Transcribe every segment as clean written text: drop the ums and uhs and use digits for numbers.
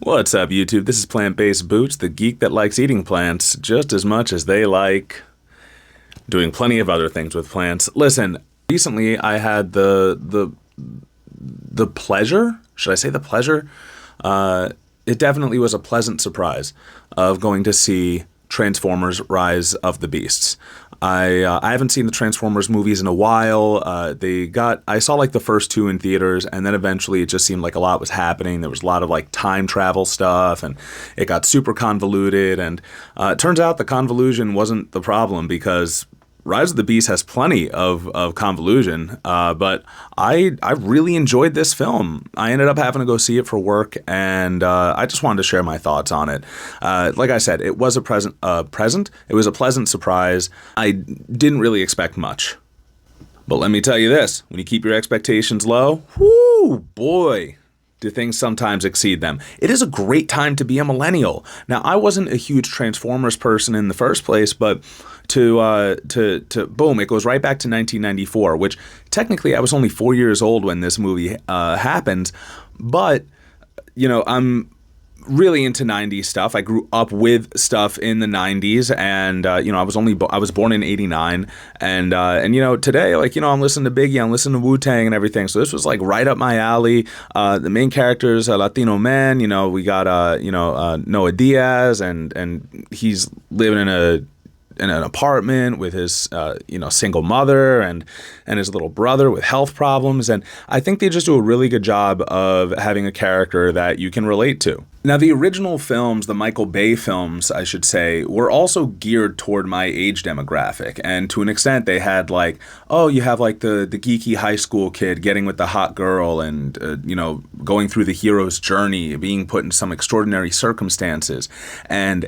What's up, YouTube? This is Plant-Based Boots, the geek that likes eating plants just as much as they like doing plenty of other things with plants. Listen, recently I had the pleasure, should I say the pleasure? It definitely was a pleasant surprise of going to see Transformers: Rise of the Beasts. I haven't seen the Transformers movies in a while. I saw like the first two in theaters, and then eventually it just seemed like a lot was happening. There was a lot of like time travel stuff, and it got super convoluted. And it turns out the convolution wasn't the problem, because Rise of the Beast has plenty of convolution, but I really enjoyed this film. I ended up having to go see it for work, and I just wanted to share my thoughts on it. Like I said, it was it was a pleasant surprise. I didn't really expect much. But let me tell you this, when you keep your expectations low, whoo, boy, do things sometimes exceed them. It is a great time to be a millennial. Now, I wasn't a huge Transformers person in the first place, but to boom, it goes right back to 1994, which technically I was only 4 years old when this movie happened, but you know, I'm really into 90s stuff. I grew up with stuff in the 90s, and you know, I was born in 89, and you know, today, like, you know, I'm listening to Biggie, I'm listening to Wu-Tang and everything, so this was like right up my alley. The main character's a Latino man. You know, we got Noah Diaz, and he's living in an apartment with his single mother and his little brother with health problems, and I think they just do a really good job of having a character that you can relate to. Now, the original films, the Michael Bay films, I should say, were also geared toward my age demographic, and to an extent they had like, oh, you have like the geeky high school kid getting with the hot girl, and going through the hero's journey, being put in some extraordinary circumstances, and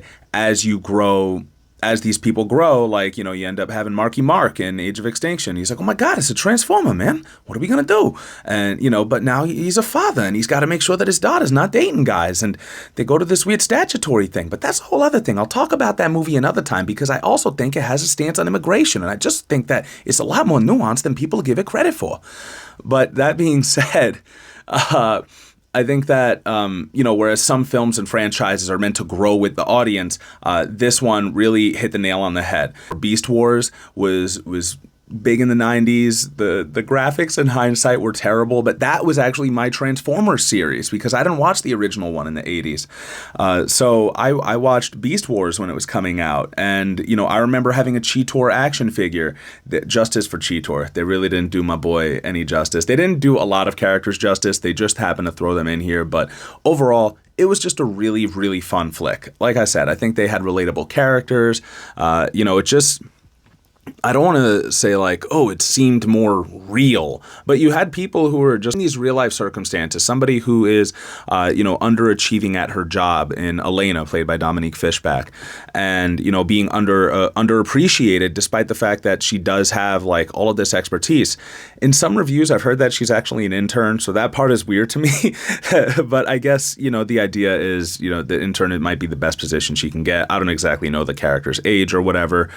as these people grow, like, you know, you end up having Marky Mark in Age of Extinction. He's like, oh my God, it's a Transformer, man. What are we going to do? And, you know, but now he's a father, and he's got to make sure that his daughter's not dating guys. And they go to this weird statutory thing. But that's a whole other thing. I'll talk about that movie another time, because I also think it has a stance on immigration. And I just think that it's a lot more nuanced than people give it credit for. But that being said, I think that, whereas some films and franchises are meant to grow with the audience, this one really hit the nail on the head. Beast Wars was big in the 90s. The graphics in hindsight were terrible, but that was actually my Transformers series, because I didn't watch the original one in the 80s. So I watched Beast Wars when it was coming out, and, you know, I remember having a Cheetor action figure. Justice for Cheetor. They really didn't do my boy any justice. They didn't do a lot of characters justice. They just happened to throw them in here, but overall, it was just a really, really fun flick. Like I said, I think they had relatable characters. I don't want to say like, oh, it seemed more real, but you had people who were just in these real life circumstances. Somebody who is, underachieving at her job in Elena, played by Dominique Fishback, and, you know, being underappreciated despite the fact that she does have like all of this expertise. In some reviews, I've heard that she's actually an intern, so that part is weird to me. But I guess, you know, the idea is, you know, the intern, it might be the best position she can get. I don't exactly know the character's age or whatever.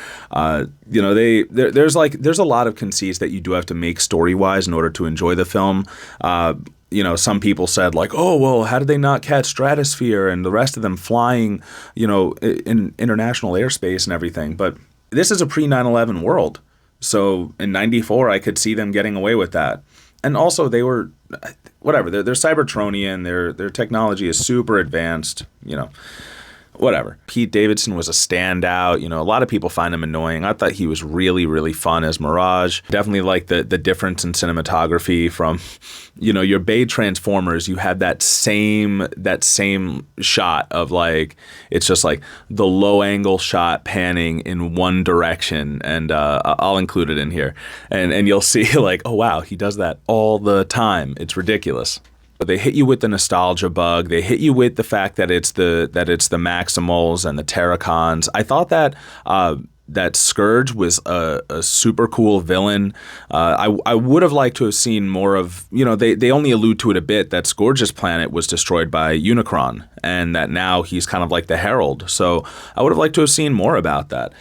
There's a lot of conceits that you do have to make story-wise in order to enjoy the film. Some people said like, oh, well, how did they not catch Stratosphere and the rest of them flying, you know, in international airspace and everything? But this is a pre-9/11 world. So in 94, I could see them getting away with that. And also they were, whatever, they're Cybertronian, their technology is super advanced, you know. Whatever. Pete Davidson was a standout. You know, a lot of people find him annoying. I thought he was really, really fun as Mirage. Definitely like the difference in cinematography from, you know, your Bay Transformers. You have that same shot of like, it's just like the low angle shot panning in one direction, and I'll include it in here, and you'll see like, oh wow, he does that all the time. It's ridiculous. They hit you with the nostalgia bug. They hit you with the fact that it's the Maximals and the Terracons. I thought that that Scourge was a super cool villain. I would have liked to have seen more of, you know, they only allude to it a bit, that Scourge's planet was destroyed by Unicron, and that now he's kind of like the Herald. So I would have liked to have seen more about that.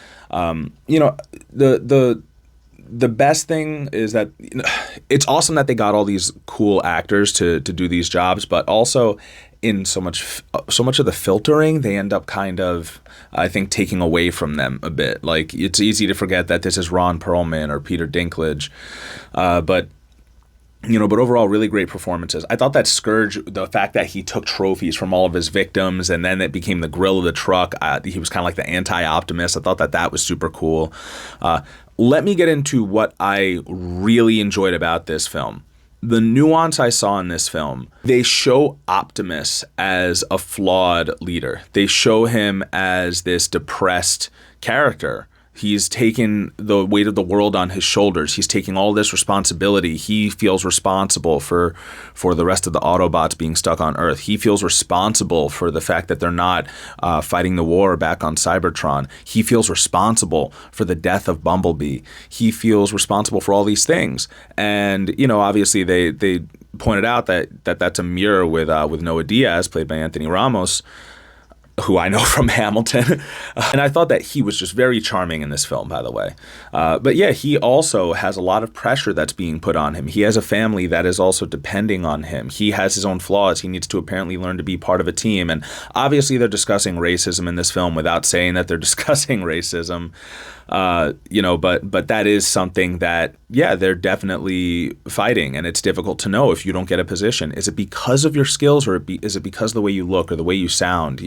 The best thing is that, you know, it's awesome that they got all these cool actors to do these jobs, but also in so much of the filtering, they end up kind of, I think, taking away from them a bit. Like, it's easy to forget that this is Ron Perlman or Peter Dinklage, but overall, really great performances. I thought that Scourge, the fact that he took trophies from all of his victims and then it became the grill of the truck, he was kind of like the anti-Optimus. I thought that was super cool. Let me get into what I really enjoyed about this film. The nuance I saw in this film, they show Optimus as a flawed leader. They show him as this depressed character. He's taken the weight of the world on his shoulders. He's taking all this responsibility. He feels responsible for the rest of the Autobots being stuck on Earth. He feels responsible for the fact that they're not fighting the war back on Cybertron. He feels responsible for the death of Bumblebee. He feels responsible for all these things. And, obviously they pointed out that's a mirror with Noah Diaz, played by Anthony Ramos, who I know from Hamilton. And I thought that he was just very charming in this film, by the way. But yeah, he also has a lot of pressure that's being put on him. He has a family that is also depending on him. He has his own flaws. He needs to apparently learn to be part of a team. And obviously they're discussing racism in this film without saying that they're discussing racism. But that is something that, yeah, they're definitely fighting, and it's difficult to know if you don't get a position. Is it because of your skills, or is it because of the way you look or the way you sound?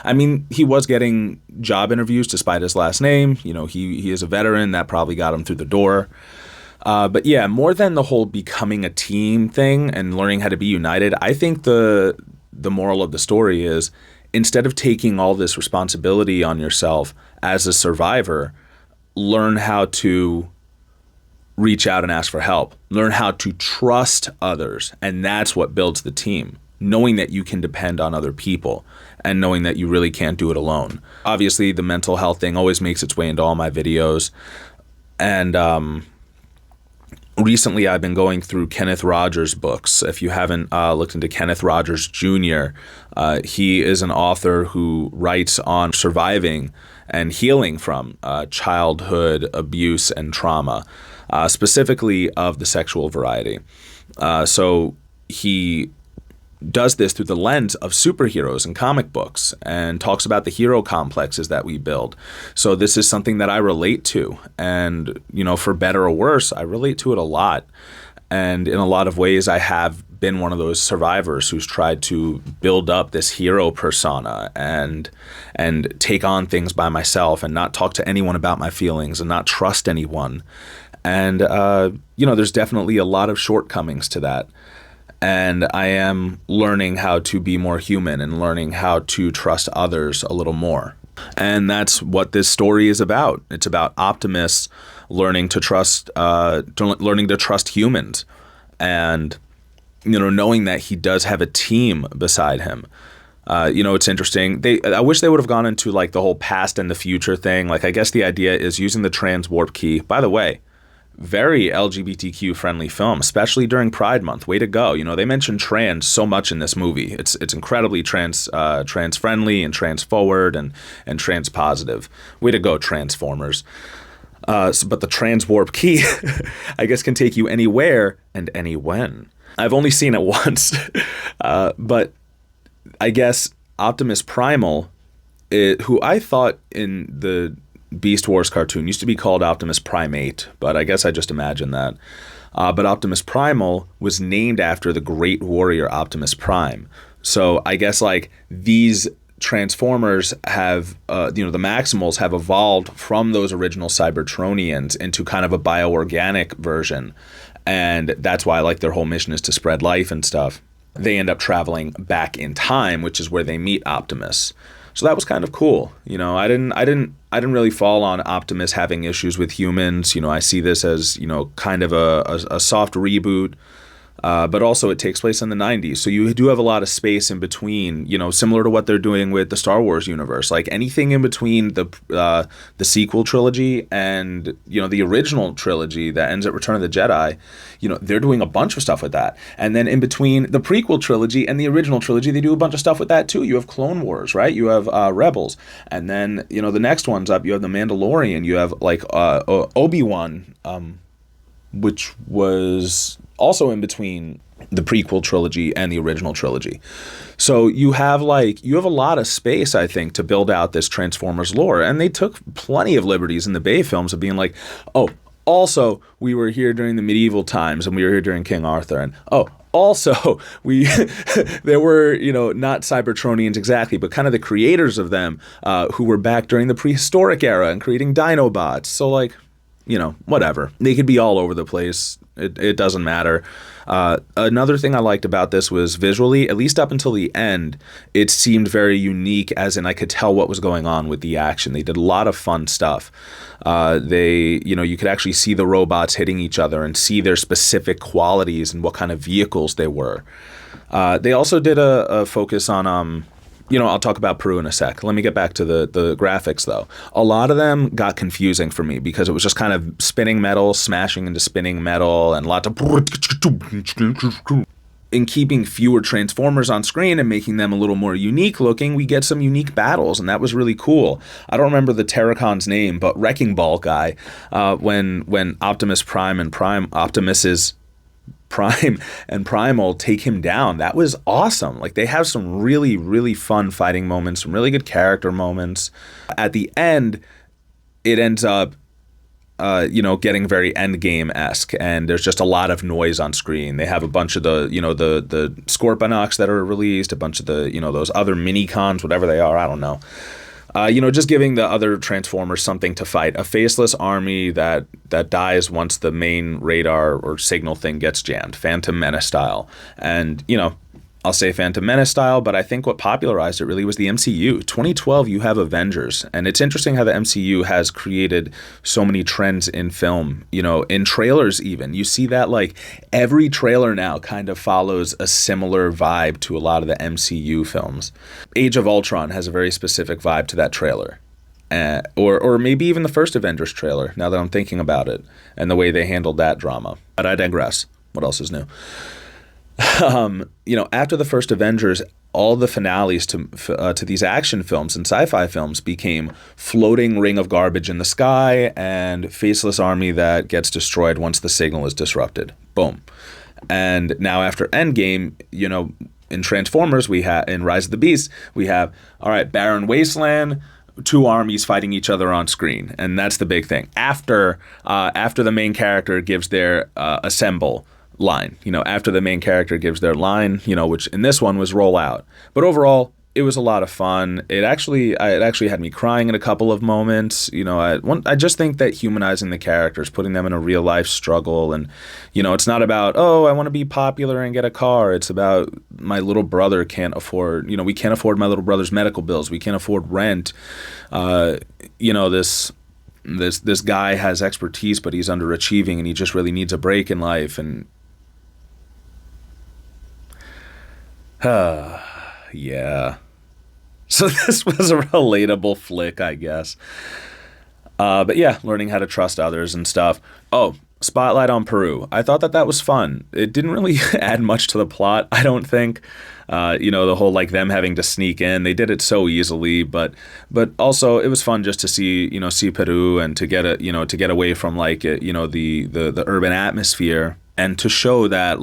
I mean, he was getting job interviews despite his last name. He is a veteran. That probably got him through the door. But yeah, more than the whole becoming a team thing and learning how to be united, I think the moral of the story is, instead of taking all this responsibility on yourself as a survivor, learn how to reach out and ask for help. Learn how to trust others, and that's what builds the team. Knowing that you can depend on other people and knowing that you really can't do it alone. Obviously, the mental health thing always makes its way into all my videos. And recently, I've been going through Kenneth Rogers' books. If you haven't looked into Kenneth Rogers Jr., he is an author who writes on surviving and healing from childhood abuse and trauma, specifically of the sexual variety. So he does this through the lens of superheroes and comic books and talks about the hero complexes that we build. So this is something that I relate to. And, for better or worse, I relate to it a lot. And in a lot of ways, I have been one of those survivors who's tried to build up this hero persona and take on things by myself and not talk to anyone about my feelings and not trust anyone. And, there's definitely a lot of shortcomings to that. And I am learning how to be more human and learning how to trust others a little more. And that's what this story is about. It's about Optimus learning to trust humans, and knowing that he does have a team beside him. It's interesting. I wish they would have gone into like the whole past and the future thing. Like, I guess the idea is using the trans warp key. By the way, very LGBTQ friendly film, especially during Pride Month. Way to go. They mention trans so much in this movie. It's incredibly trans friendly and trans forward and trans positive. Way to go, Transformers. But the trans warp key, I guess, can take you anywhere and any when. I've only seen it once, but I guess Optimus Primal, who I thought in the Beast Wars cartoon used to be called Optimus Primate, but I guess I just imagined that. But Optimus Primal was named after the great warrior Optimus Prime. So I guess like these Transformers have, the Maximals have evolved from those original Cybertronians into kind of a bioorganic version. And that's why like their whole mission is to spread life and stuff. They end up traveling back in time, which is where they meet Optimus. So that was kind of cool. I didn't really fall on Optimus having issues with humans. I see this as, kind of a soft reboot. But also it takes place in the 90s. So you do have a lot of space in between, similar to what they're doing with the Star Wars universe. Like anything in between the sequel trilogy and, the original trilogy that ends at Return of the Jedi, they're doing a bunch of stuff with that. And then in between the prequel trilogy and the original trilogy, they do a bunch of stuff with that too. You have Clone Wars, right? You have Rebels. And then, the next one's up, you have The Mandalorian. You have like Obi-Wan, which was also in between the prequel trilogy and the original trilogy. So you have a lot of space, I think, to build out this Transformers lore. And they took plenty of liberties in the Bay films of being like, oh, also we were here during the medieval times and we were here during King Arthur, and also we there were, not Cybertronians exactly, but kind of the creators of them who were back during the prehistoric era and creating Dinobots. So whatever. They could be all over the place. It doesn't matter. Another thing I liked about this was visually, at least up until the end, it seemed very unique, as in I could tell what was going on with the action. They did a lot of fun stuff. You could actually see the robots hitting each other and see their specific qualities and what kind of vehicles they were. They also did a focus on I'll talk about Peru in a sec. Let me get back to the graphics, though. A lot of them got confusing for me because it was just kind of spinning metal, smashing into spinning metal, and lots of... In keeping fewer Transformers on screen and making them a little more unique looking, we get some unique battles, and that was really cool. I don't remember the Terracon's name, but Wrecking Ball guy, when Optimus Prime and Optimus's Prime and Primal take him down, that was awesome. Like, they have some really, really fun fighting moments, some really good character moments. At the end, it ends up getting very Endgame-esque, and there's just a lot of noise on screen. They have a bunch of the Scorponox that are released, a bunch of those other mini-cons, whatever they are, I don't know. Just giving the other Transformers something to fight. A faceless army that dies once the main radar or signal thing gets jammed. Phantom Menace style. And, I'll say Phantom Menace style, but I think what popularized it really was the MCU. 2012, you have Avengers. And it's interesting how the MCU has created so many trends in film, in trailers even. You see that, every trailer now kind of follows a similar vibe to a lot of the MCU films. Age of Ultron has a very specific vibe to that trailer. Or maybe even the first Avengers trailer, now that I'm thinking about it, and the way they handled that drama. But I digress. What else is new? After the first Avengers, all the finales to these action films and sci-fi films became floating ring of garbage in the sky and faceless army that gets destroyed once the signal is disrupted. Boom. And now after Endgame, in Transformers, in Rise of the Beasts, we have, all right, barren wasteland, two armies fighting each other on screen, and that's the big thing. After the main character gives their assemble line, after the main character gives their line, which in this one was roll out. But overall, it was a lot of fun. It actually had me crying in a couple of moments. I just think that humanizing the characters, putting them in a real life struggle, and it's not about, oh, I want to be popular and get a car. It's about my little brother can't afford, we can't afford my little brother's medical bills. We can't afford rent. This guy has expertise, but he's underachieving and he just really needs a break in life. And yeah. So this was a relatable flick, I guess. But yeah, learning how to trust others and stuff. Oh, spotlight on Peru. I thought that was fun. It didn't really add much to the plot, I don't think. The whole them having to sneak in. They did it so easily, but also it was fun just to see Peru and to get away from the urban atmosphere. And to show that,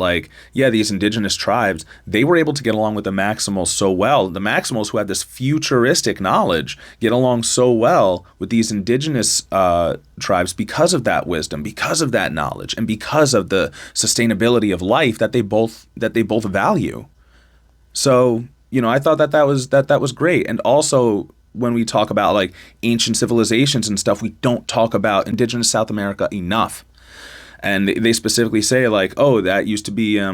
these indigenous tribes, they were able to get along with the Maximals so well. The Maximals, who had this futuristic knowledge, get along so well with these indigenous tribes because of that wisdom, because of that knowledge, and because of the sustainability of life that they both value. So, I thought that was great. And also, when we talk about ancient civilizations and stuff, we don't talk about indigenous South America enough. And they specifically say oh, that used to be, I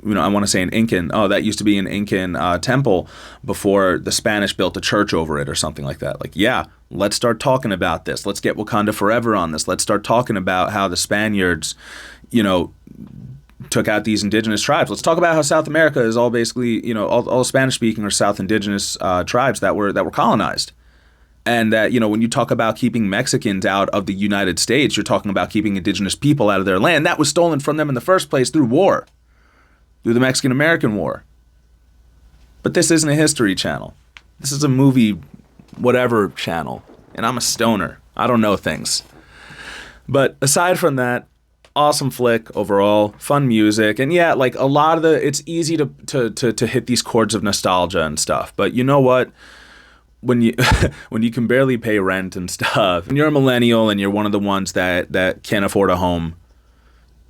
want to say an Incan. Oh, that used to be an Incan temple before the Spanish built a church over it or something like that. Yeah, let's start talking about this. Let's get Wakanda Forever on this. Let's start talking about how the Spaniards, took out these indigenous tribes. Let's talk about how South America is all basically, all Spanish-speaking or South indigenous tribes that were colonized. And that, when you talk about keeping Mexicans out of the United States, you're talking about keeping indigenous people out of their land. That was stolen from them in the first place through war, through the Mexican-American War. But this isn't a history channel. This is a movie whatever channel. And I'm a stoner. I don't know things. But aside from that, awesome flick overall, fun music, and yeah, like a lot of it's easy to hit these chords of nostalgia and stuff. But you know what? When you when you can barely pay rent and stuff, and you're a millennial and you're one of the ones that can't afford a home,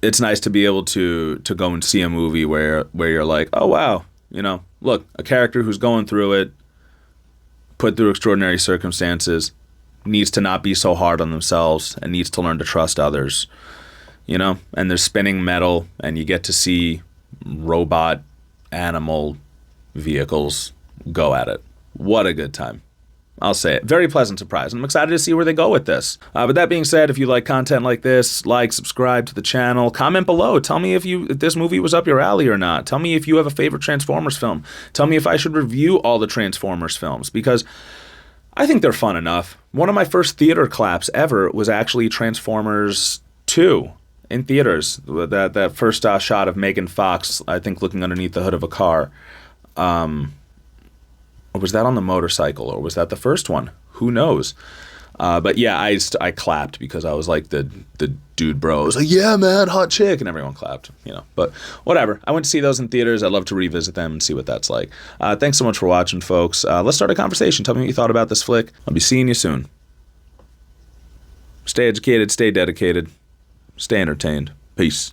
it's nice to be able to go and see a movie where you're like, oh wow, look, a character who's going through it, put through extraordinary circumstances, needs to not be so hard on themselves and needs to learn to trust others, and there's spinning metal and you get to see robot animal vehicles go at it. What a good time. I'll say it. Very pleasant surprise. And I'm excited to see where they go with this. But that being said, if you like content like this, subscribe to the channel, comment below. Tell me if this movie was up your alley or not. Tell me if you have a favorite Transformers film. Tell me if I should review all the Transformers films, because I think they're fun enough. One of my first theater claps ever was actually Transformers 2 in theaters. That first shot of Megan Fox, I think, looking underneath the hood of a car. Or was that on the motorcycle, or was that the first one? Who knows? But yeah, I clapped because I was like the dude bro. I was like, yeah, man, hot chick, and everyone clapped, But whatever. I went to see those in theaters. I'd love to revisit them and see what that's like. Thanks so much for watching, folks. Let's start a conversation. Tell me what you thought about this flick. I'll be seeing you soon. Stay educated, stay dedicated, stay entertained. Peace.